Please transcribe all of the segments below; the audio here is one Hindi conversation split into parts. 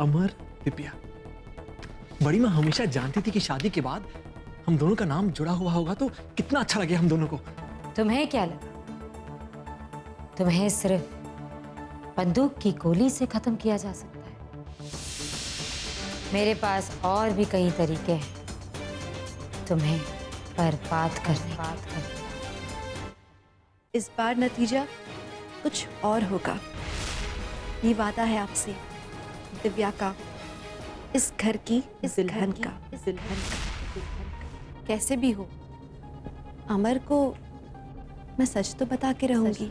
अमर दिव्या। बड़ी माँ हमेशा जानती थी कि शादी के बाद हम दोनों का नाम जुड़ा हुआ होगा तो कितना अच्छा लगे हम दोनों को। तुम्हें क्या लगा? तुम्हें सिर्फ बंदूक की गोली से खत्म किया जा सकता है? मेरे पास और भी कई तरीके हैं तुम्हें बर्बाद करने के। इस बार नतीजा कुछ और होगा, ये वादा है आपसे दिव्या का, इस घर की दुल्हन का। कैसे भी हो अमर को मैं सच तो बता के रहूंगी।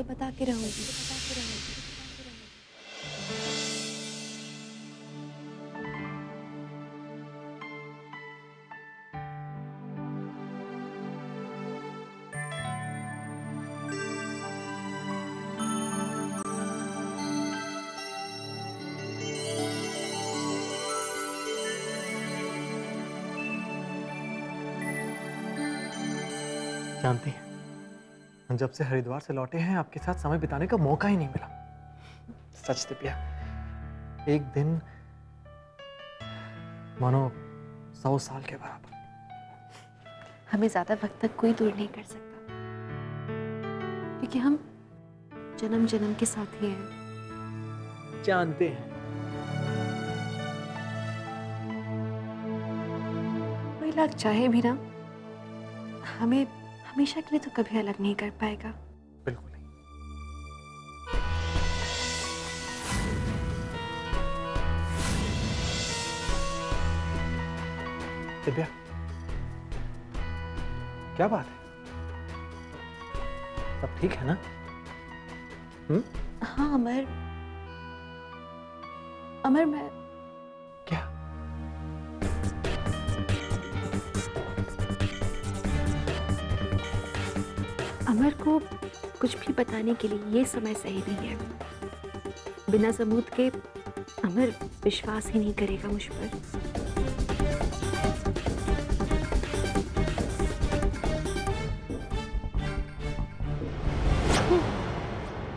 जानती हैं, जब से हरिद्वार से लौटे हैं आपके साथ समय बिताने का मौका ही नहीं मिला। सच दिव्या, एक दिन मानो 100 साल के बराबर। हमें ज्यादा वक्त तक कोई दूर नहीं कर सकता, क्योंकि हम जन्म जन्म के साथी हैं। जानते हैं। कोई लाख चाहे भी ना, हमें हमेशा के लिए तो कभी अलग नहीं कर पाएगा। बिल्कुल नहीं। दिव्या, क्या बात है? सब ठीक है ना? हाँ अमर, अमर मैं क्या? अमर को कुछ भी बताने के लिए ये समय सही नहीं है। बिना सबूत के अमर विश्वास ही नहीं करेगा मुझ पर।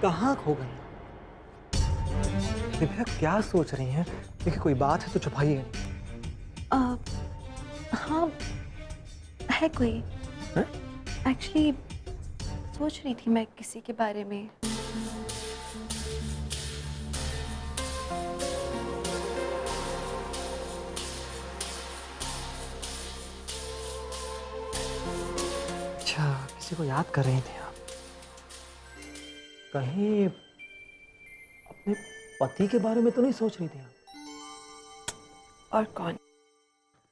कहाँ खो गई दिव्या? क्या सोच रही हैं? देखिए, कोई बात है तो छुपाइए नहीं। हाँ है कोई। एक्चुअली सोच रही थी मैं किसी के बारे में। अच्छा, किसी को याद कर रही थी आप? कहीं अपने पति के बारे में तो नहीं सोच रही थी आप? और कौन?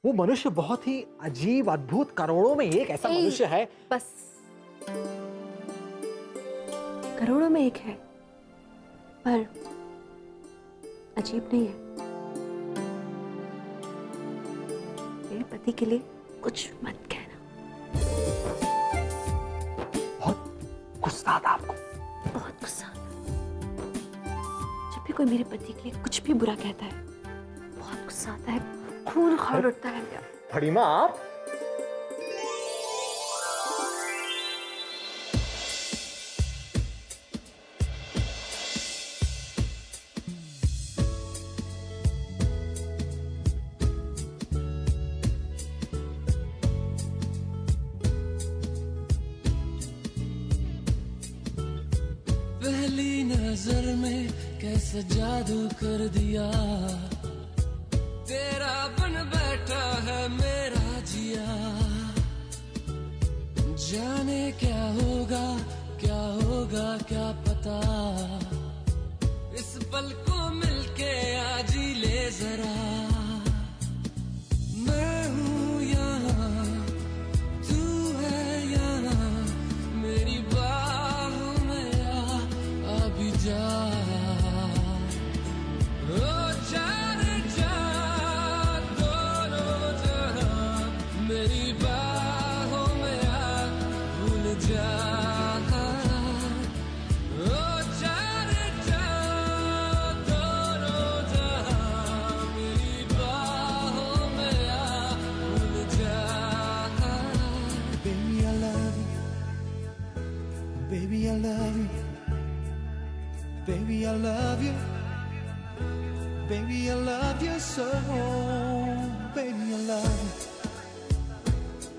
वो मनुष्य बहुत ही अजीब, अद्भुत, करोड़ों में एक ऐसा मनुष्य है। बस करोड़ों में एक है, पर अजीब नहीं है। मेरे पति के लिए कुछ मत कहना। बहुत गुस्सा आता आपको? बहुत गुस्सा आता। जब भी कोई मेरे पति के लिए कुछ भी बुरा कहता है, बहुत गुस्सा आता है, खून खौल उठता है मेरा। बड़ी माँ, आप पहली नजर में कैसा जादू कर दिया, तेरा बन बैठा है मेरा जिया। जाने क्या होगा क्या पता, इस पल को मिलके आज ही ले जरा। मैं हूँ यहाँ, तू है यहाँ, मेरी बाहों में आ भी जा। ओ जाने जा दोनों जहां, मेरी बाहों में आ भूल जा। ओ जाने जा दोनों जहां, मेरी बाहों में आ भूल जा। Baby I love you, baby I love you, baby I love you, baby, I love you so. Baby, I love you.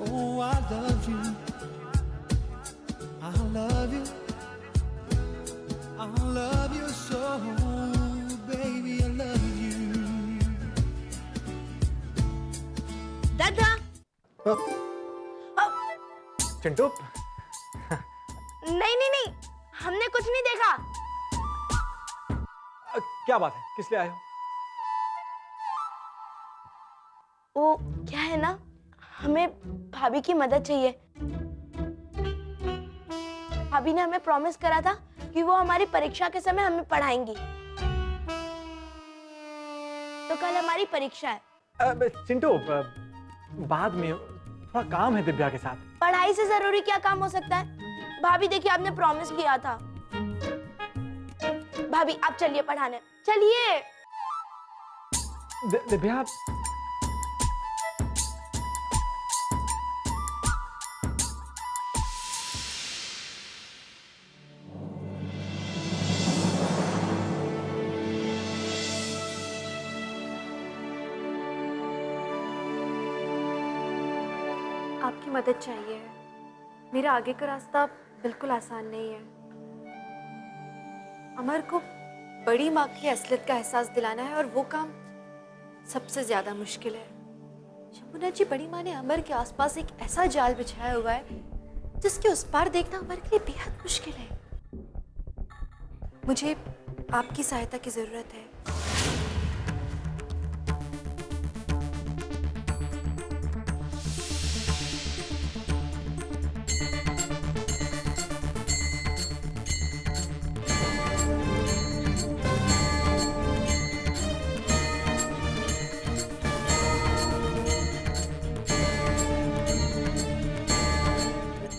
Oh, I love you. I love you. I love you so. Baby, I love you. दादा चिंटू, नहीं नहीं नहीं, हमने कुछ नहीं देखा। क्या बात है, किस लिए आए हो? वो क्या है ना, हमें भाभी की मदद चाहिए। भाभी ने हमें प्रॉमिस करा था कि वो हमारी परीक्षा के समय हमें पढ़ाएंगी। तो कल हमारी परीक्षा है। चिंटू, बाद में थोड़ा काम है दिव्या के साथ। पढ़ाई से जरूरी क्या काम हो सकता है? भाभी देखिए, आपने प्रॉमिस किया था। भाभी आप चलिए पढ़ाने, चलिए। दिव्या, आपकी मदद चाहिए। मेरा आगे का रास्ता बिल्कुल आसान नहीं है। अमर को बड़ी माँ की असलियत का एहसास दिलाना है और वो काम सबसे ज्यादा मुश्किल है। यमुना जी, बड़ी माँ ने अमर के आसपास एक ऐसा जाल बिछाया हुआ है जिसके उस पार देखना अमर के लिए बेहद मुश्किल है। मुझे आपकी सहायता की जरूरत है।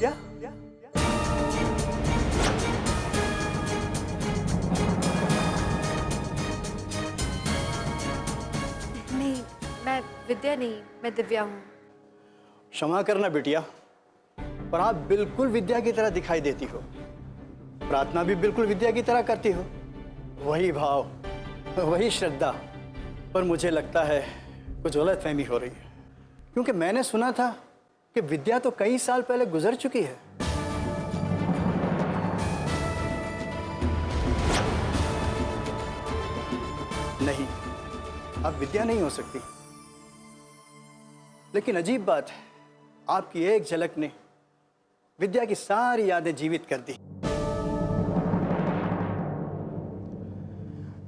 या? नहीं, मैं विद्या नहीं, मैं दिव्या हूँ। क्षमा करना बिटिया, पर आप बिल्कुल विद्या की तरह दिखाई देती हो। प्रार्थना भी बिल्कुल विद्या की तरह करती हो। वही भाव, वही श्रद्धा। पर मुझे लगता है कुछ गलतफहमी हो रही है, क्योंकि मैंने सुना था कि विद्या तो कई साल पहले गुजर चुकी है। नहीं, अब विद्या नहीं हो सकती। लेकिन अजीब बात है, आपकी एक झलक ने विद्या की सारी यादें जीवित कर दी।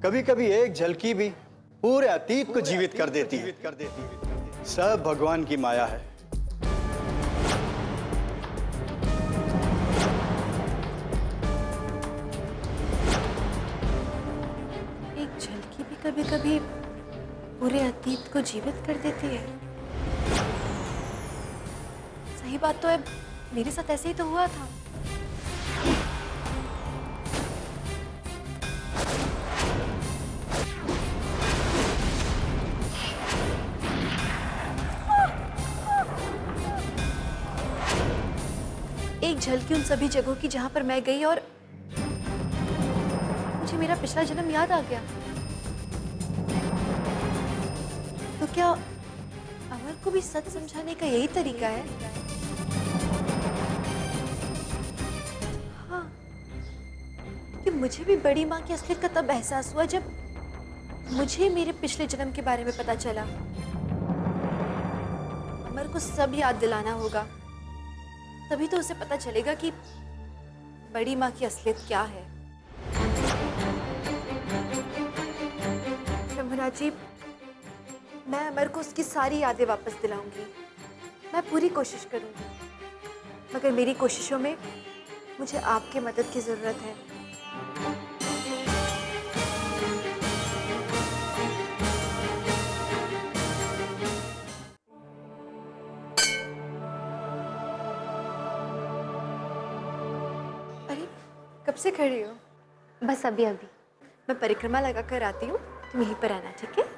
कभी कभी एक झलकी भी पूरे अतीत को जीवित कर देती है। सब भगवान की माया है। एक झलकी भी कभी कभी पूरे अतीत को जीवित कर देती है। सही बात तो है, मेरे साथ ऐसे ही तो हुआ था। एक झलकी उन सभी जगहों की जहां पर मैं गई और मुझे मेरा पिछला जन्म याद आ गया। तो क्या अमर को भी सच समझाने का यही तरीका है? हाँ, कि मुझे भी बड़ी माँ की असलियत का तब एहसास हुआ जब मुझे मेरे पिछले जन्म के बारे में पता चला। अमर को सब याद दिलाना होगा, तभी तो उसे पता चलेगा कि बड़ी माँ की असलियत क्या है। यमुना जी, मैं अमर को उसकी सारी यादें वापस दिलाऊंगी। मैं पूरी कोशिश करूंगी, मगर मेरी कोशिशों में मुझे आपके मदद की जरूरत है। अरे, कब से खड़ी हो? बस अभी अभी। मैं परिक्रमा लगा कर आती हूँ, तुम यहीं पर आना, ठीक है?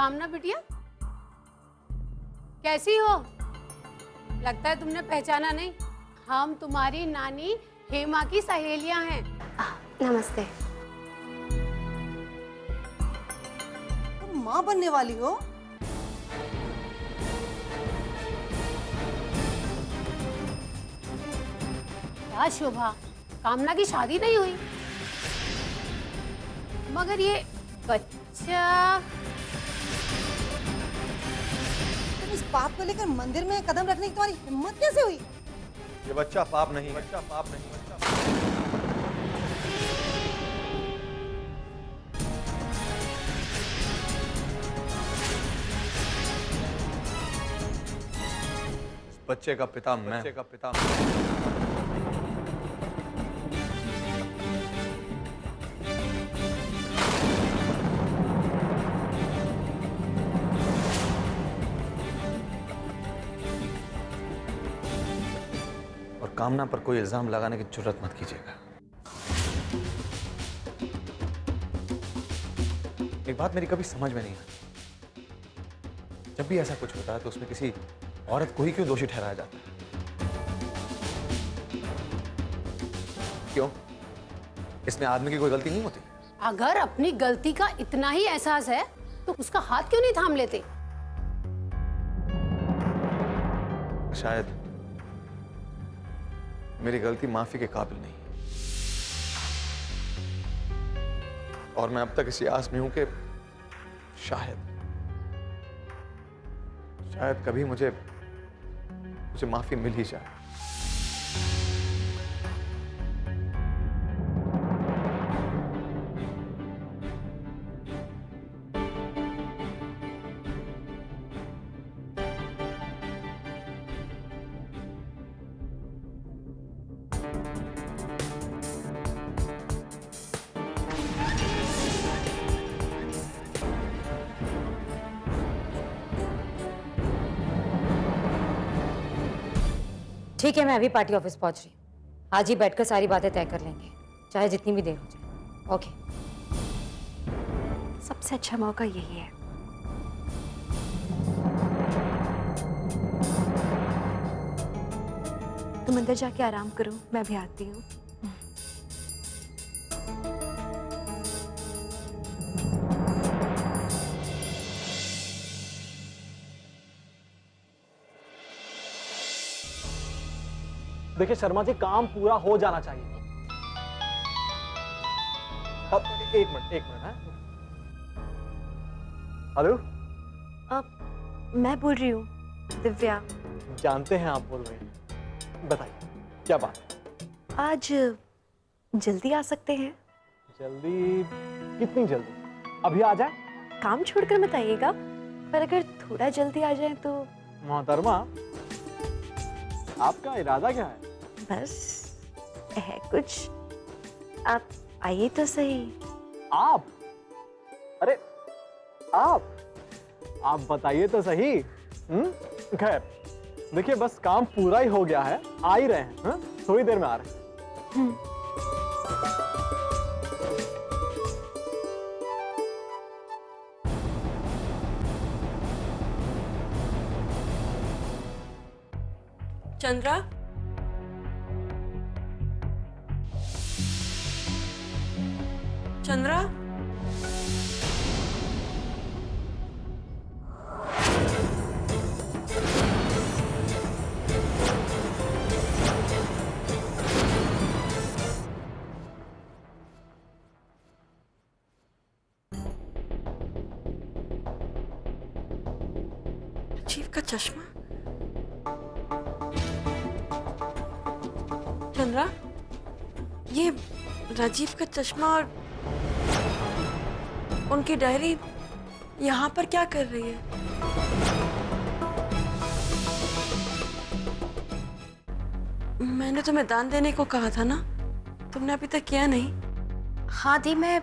कामना बिटिया, कैसी हो? लगता है तुमने पहचाना नहीं। हम तुम्हारी नानी हेमा की सहेलियां हैं। नमस्ते। तुम माँ बनने वाली हो? क्या शोभा, कामना की शादी नहीं हुई, मगर ये बच्चा। तुम इस पाप को लेकर मंदिर में कदम रखने की तुम्हारी हिम्मत कैसे हुई? ये बच्चा पाप नहीं, बच्चा पाप नहीं, बच्चे का पिता मैं। और कामना पर कोई इल्जाम लगाने की जुर्रत मत कीजिएगा। एक बात मेरी कभी समझ में नहीं आती, जब भी ऐसा कुछ होता है तो उसमें किसी औरत को ही क्यों दोषी ठहराया जाता है? क्यों? इसमें आदमी की कोई गलती नहीं होती? अगर अपनी गलती का इतना ही एहसास है तो उसका हाथ क्यों नहीं थाम लेते? शायद मेरी गलती माफी के काबिल नहीं, और मैं अब तक इसी आस में हूं कि शायद कभी मुझे माफी मिल ही जाए। ठीक है, मैं अभी पार्टी ऑफिस पहुंच रही हूँ। आज ही बैठकर सारी बातें तय कर लेंगे, चाहे जितनी भी देर हो जाए। ओके। सबसे अच्छा मौका यही है। तुम अंदर जाके आराम करो, मैं भी आती हूँ। देखिए शर्मा जी, काम पूरा हो जाना चाहिए। अब एक मिनट है। हेलो, मैं बोल रही हूँ दिव्या। जानते हैं आप बोल रहे हैं, बताइए क्या बात है? आज जल्दी आ सकते हैं? जल्दी? कितनी जल्दी? अभी आ जाए? काम छोड़कर मत आइएगा, पर अगर थोड़ा जल्दी आ जाए तो। मोहतरमा, आपका इरादा क्या है? बस है कुछ, आप आइए तो सही। आप? अरे आप बताइए तो सही। खैर देखिए, बस काम पूरा ही हो गया है, आ ही रहे हैं। थोड़ी देर में आ रहे हैं। चंद्रा, चंद्रा, राजीव का चश्मा। चंद्रा, ये राजीव का चश्मा और उनकी डायरी यहाँ पर क्या कर रही है? मैंने तुम्हें दान देने को कहा था ना, तुमने अभी तक किया नहीं। हाँ दी, मैं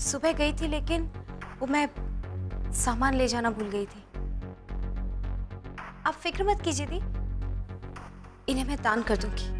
सुबह गई थी, लेकिन वो मैं सामान ले जाना भूल गई थी। आप फिक्र मत कीजिए दी, इन्हें मैं दान कर दूंगी।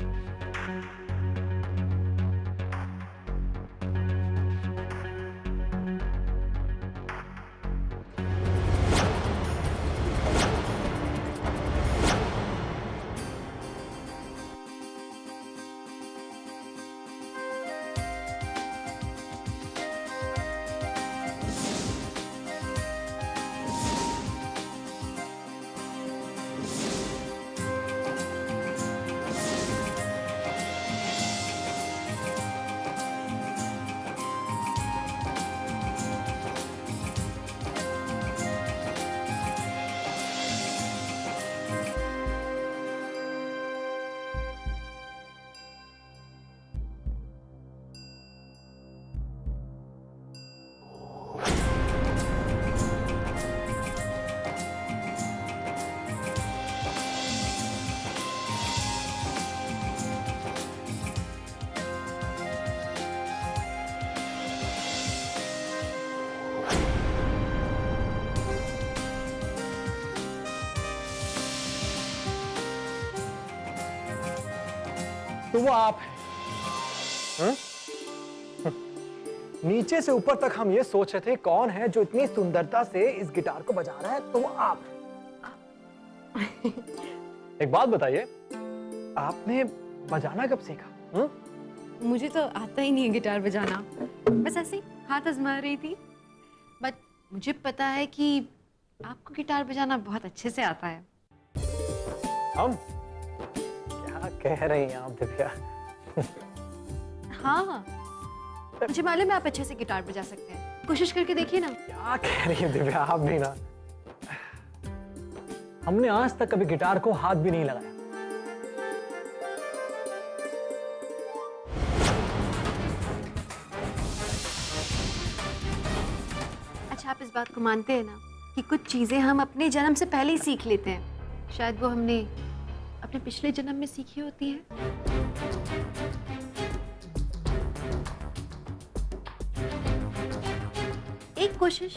तो वो आप हैं। हं? नीचे से ऊपर तक हम ये सोच रहे थे कौन है जो इतनी सुंदरता से इस गिटार को बजा रहा है, तो वो आप हैं। एक बात बताइए, आपने बजाना कब सीखा? हं? मुझे तो आता ही नहीं है गिटार बजाना, बस ऐसे ही हाथ आजमा रही थी। बट मुझे पता है कि आपको गिटार बजाना बहुत अच्छे से आता है। हम क्या कह रही हैं आप दिव्या? हाँ, मुझे मालूम है आप अच्छे से गिटार बजा सकते हैं। कोशिश करके देखिए ना। क्या कह रही हैं दिव्या आप भी ना? हमने आज तक कभी गिटार को हाथ भी नहीं लगाया। अच्छा, आप इस बात को मानते हैं ना कि कुछ चीजें हम अपने जन्म से पहले ही सीख लेते हैं? शायद वो हमने अपने पिछले जन्म में सीखी होती है। एक कोशिश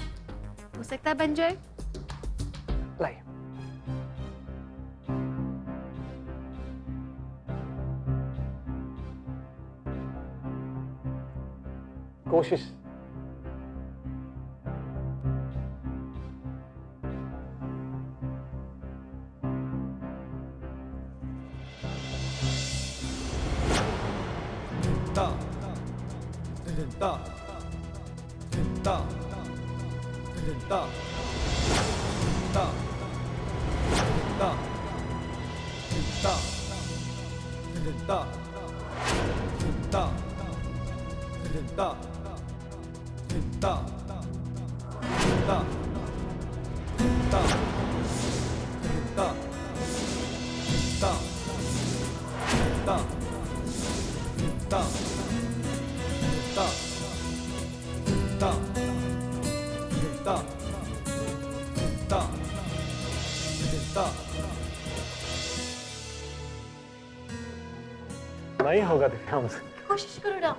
हो सकता है बन जाए। लाइए। कोशिश। नहीं होगा दिव्या हमसे। कोशिश करो ना।